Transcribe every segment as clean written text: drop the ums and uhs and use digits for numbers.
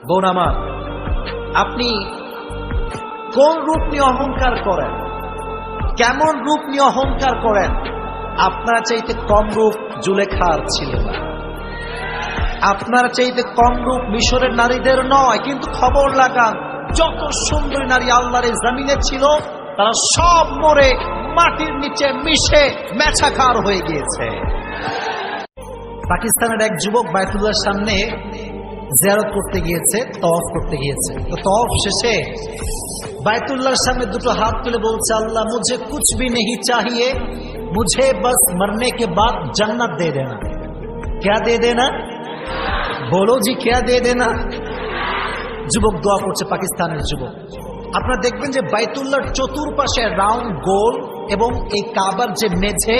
বোন আমার, আপনি কোন রূপ নিয়ে অহংকার করেন, কেমন রূপ নিয়ে অহংকার করেন? আপনার চাইতে কম রূপ জুলেখার ছিল না, আপনার চাইতে কম রূপ মিশরের নারীদের নয়। কিন্তু খবর লাগান, যত সুন্দরী নারী আল্লাহর এই জমিনে ছিল তারা সব মরে মাটির নিচে মিশে মেছাকার হয়ে গিয়েছে। পাকিস্তানের এক যুবক বায়তুল্লাহর সামনে জিয়ারত করতে গিয়েছে, তওয়াফ করতে গিয়েছে। তো তওয়াফ শেষে বায়তুল্লাহর সামনে দুটো হাত তুলে বলছে, আল্লাহ মুঝে কুছ ভি नहीं चाहिए, मुझे बस मरने के बाद जन्नत दे देना। क्या दे देना? बोलो जी, क्या दे देना? যুবক দোয়া করছে, পাকিস্তানের যুবক। আপনারা দেখবেন যে বাইতুল্লাহর চতুর্পাশে রাউন্ড গোল এবং এই কাবার যে মেঝে,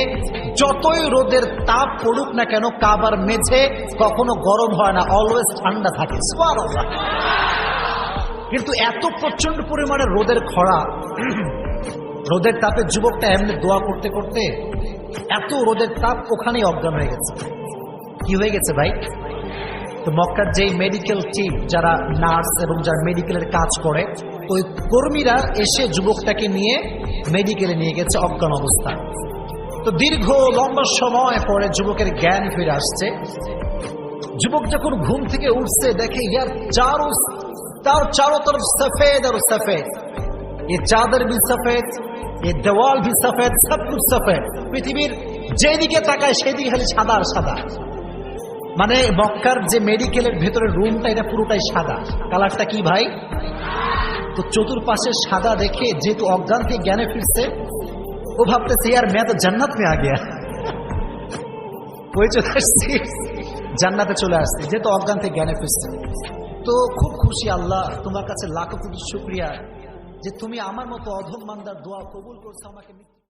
যতই রোদের তাপ পড়ুক না কেন কাবার মেঝে কখনো গরম হয় না, অলওয়েজ ঠান্ডা থাকে। সুবহানাল্লাহ। কিন্তু এত প্রচন্ড পরিমাণে রোদের খরা, রোদের তাপে যুবকটা এমনি দোয়া করতে করতে এত রোদের তাপ ওখানেই অজ্ঞান হয়ে গেছে। কি হয়ে গেছে ভাই? তো মক্কার যেই মেডিকেল টিম, যারা নার্স এবং যারা মেডিকেলের কাজ করে, ওই কর্মীরা এসে যুবকটাকে নিয়ে মেডিকেলে নিয়ে গেছে অজ্ঞান অবস্থা। তো দীর্ঘ লম্বা সময় পরে যুবকের জ্ঞান ফিরে আসছে। যুবক যখন ঘুম থেকে উঠছে দেখে ইয়ার चारों तरफ सफेद और सफेद, ये चादर भी सफेद, ये देवाल भी सफेद, सब कुछ सफेद। পৃথিবীর যেদিকে তাকায় সেদিকে খালি সাদা আর সাদা। মানে মক্কার যে মেডিকেলের ভেতরে রুমটা, এটা পুরোটাই সাদা। কালারটা কি ভাই? তো চতুর্পাশে সাদা দেখে যেহেতু অজ্ঞান থেকে জ্ঞানে ফিরছে, ও ভাবতেছে यार मैं तो जन्नत में आ गया, ওই চলে আসছি, জান্নাতে চলে আসছি, যেহেতু অজ্ঞান থেকে জ্ঞানে ফিরছে। তো খুব খুশি, আল্লাহ তোমার কাছে লাখো কোটি শুকরিয়া যে তুমি আমার মতো অধম বান্দার দোয়া কবুল করছো, আমাকে